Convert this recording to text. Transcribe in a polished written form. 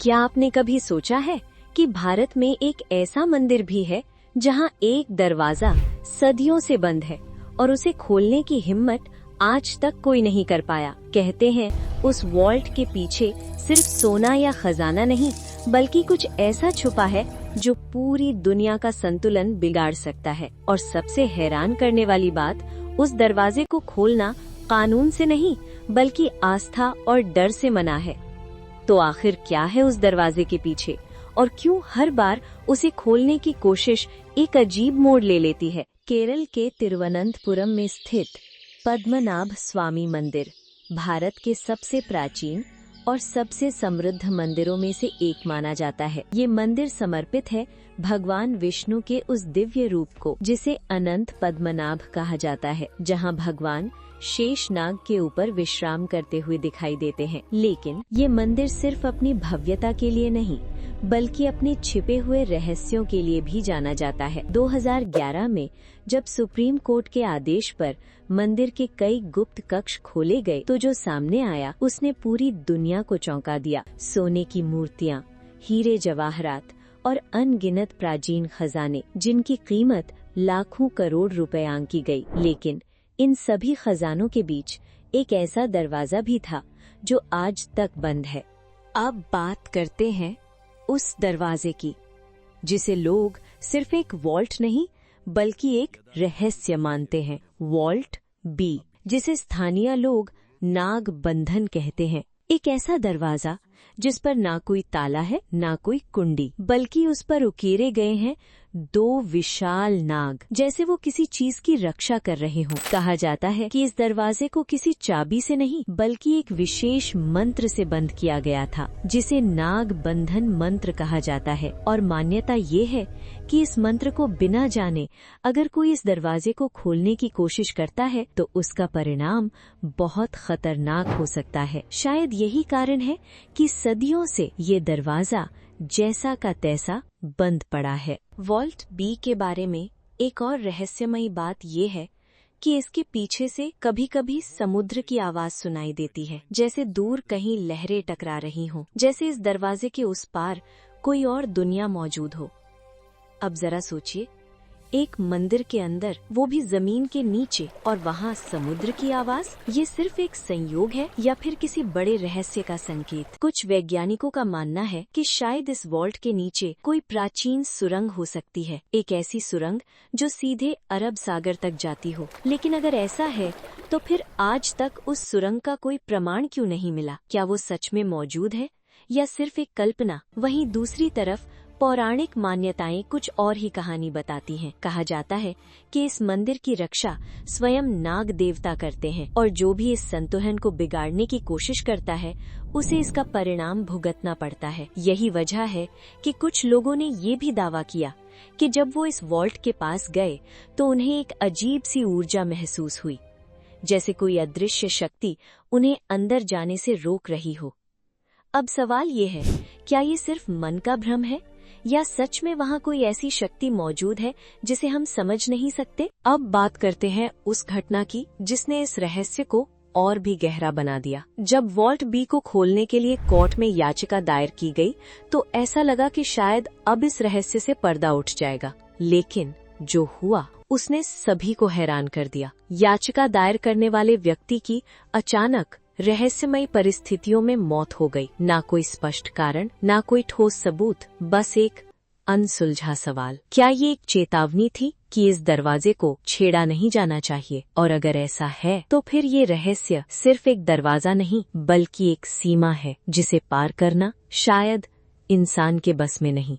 क्या आपने कभी सोचा है कि भारत में एक ऐसा मंदिर भी है जहां एक दरवाजा सदियों से बंद है और उसे खोलने की हिम्मत आज तक कोई नहीं कर पाया। कहते हैं उस वॉल्ट के पीछे सिर्फ सोना या खजाना नहीं बल्कि कुछ ऐसा छुपा है जो पूरी दुनिया का संतुलन बिगाड़ सकता है। और सबसे हैरान करने वाली बात, उस दरवाजे को खोलना कानून से नहीं बल्कि आस्था और डर से मना है। तो आखिर क्या है उस दरवाजे के पीछे और क्यों हर बार उसे खोलने की कोशिश एक अजीब मोड़ ले लेती है? केरल के तिरुवनंतपुरम में स्थित पद्मनाभ स्वामी मंदिर भारत के सबसे प्राचीन और सबसे समृद्ध मंदिरों में से एक माना जाता है। ये मंदिर समर्पित है भगवान विष्णु के उस दिव्य रूप को जिसे अनंत पद्मनाभ कहा जाता है, जहां भगवान शेषनाग के ऊपर विश्राम करते हुए दिखाई देते हैं। लेकिन ये मंदिर सिर्फ अपनी भव्यता के लिए नहीं बल्कि अपने छिपे हुए रहस्यों के लिए भी जाना जाता है। 2011 में जब सुप्रीम कोर्ट के आदेश पर मंदिर के कई गुप्त कक्ष खोले गए तो जो सामने आया उसने पूरी दुनिया को चौंका दिया। सोने की मूर्तियां, हीरे जवाहरात और अनगिनत प्राचीन खजाने जिनकी कीमत लाखों करोड़ रुपए आंकी गई। लेकिन इन सभी खजानों के बीच एक ऐसा दरवाजा भी था जो आज तक बंद है। अब बात करते हैं उस दरवाजे की जिसे लोग सिर्फ एक वॉल्ट नहीं बल्कि एक रहस्य मानते हैं। वॉल्ट बी, जिसे स्थानीय लोग नाग बंधन कहते हैं। एक ऐसा दरवाजा जिस पर ना कोई ताला है ना कोई कुंडी, बल्कि उस पर उकेरे गए हैं दो विशाल नाग, जैसे वो किसी चीज की रक्षा कर रहे हों। कहा जाता है कि इस दरवाजे को किसी चाबी से नहीं बल्कि एक विशेष मंत्र से बंद किया गया था जिसे नाग बंधन मंत्र कहा जाता है। और मान्यता ये है कि इस मंत्र को बिना जाने अगर कोई इस दरवाजे को खोलने की कोशिश करता है तो उसका परिणाम बहुत खतरनाक हो सकता है। शायद यही कारण है कि सदियों से ये दरवाजा जैसा का तैसा बंद पड़ा है। वॉल्ट बी के बारे में एक और रहस्यमयी बात ये है कि इसके पीछे से कभी कभी समुद्र की आवाज सुनाई देती है, जैसे दूर कहीं लहरें टकरा रही हों, जैसे इस दरवाजे के उस पार कोई और दुनिया मौजूद हो। अब जरा सोचिए, एक मंदिर के अंदर, वो भी जमीन के नीचे, और वहाँ समुद्र की आवाज। ये सिर्फ एक संयोग है या फिर किसी बड़े रहस्य का संकेत? कुछ वैज्ञानिकों का मानना है कि शायद इस वॉल्ट के नीचे कोई प्राचीन सुरंग हो सकती है, एक ऐसी सुरंग जो सीधे अरब सागर तक जाती हो। लेकिन अगर ऐसा है तो फिर आज तक उस सुरंग का कोई प्रमाण क्यों नहीं मिला? क्या वो सच में मौजूद है या सिर्फ एक कल्पना? वहीं दूसरी तरफ पौराणिक मान्यताएं कुछ और ही कहानी बताती हैं। कहा जाता है कि इस मंदिर की रक्षा स्वयं नाग देवता करते हैं और जो भी इस संतुलन को बिगाड़ने की कोशिश करता है उसे इसका परिणाम भुगतना पड़ता है। यही वजह है कि कुछ लोगों ने ये भी दावा किया कि जब वो इस वॉल्ट के पास गए तो उन्हें एक अजीब सी ऊर्जा महसूस हुई, जैसे कोई अदृश्य शक्ति उन्हें अंदर जाने से रोक रही हो। अब सवाल ये है, क्या ये सिर्फ मन का भ्रम है या सच में वहाँ कोई ऐसी शक्ति मौजूद है जिसे हम समझ नहीं सकते? अब बात करते हैं उस घटना की जिसने इस रहस्य को और भी गहरा बना दिया। जब वॉल्ट बी को खोलने के लिए कोर्ट में याचिका दायर की गई तो ऐसा लगा कि शायद अब इस रहस्य से पर्दा उठ जाएगा। लेकिन जो हुआ उसने सभी को हैरान कर दिया। याचिका दायर करने वाले व्यक्ति की अचानक रहस्यमयी परिस्थितियों में मौत हो गई। ना कोई स्पष्ट कारण, ना कोई ठोस सबूत, बस एक अनसुलझा सवाल। क्या ये एक चेतावनी थी कि इस दरवाजे को छेड़ा नहीं जाना चाहिए? और अगर ऐसा है तो फिर ये रहस्य सिर्फ एक दरवाजा नहीं बल्कि एक सीमा है जिसे पार करना शायद इंसान के बस में नहीं।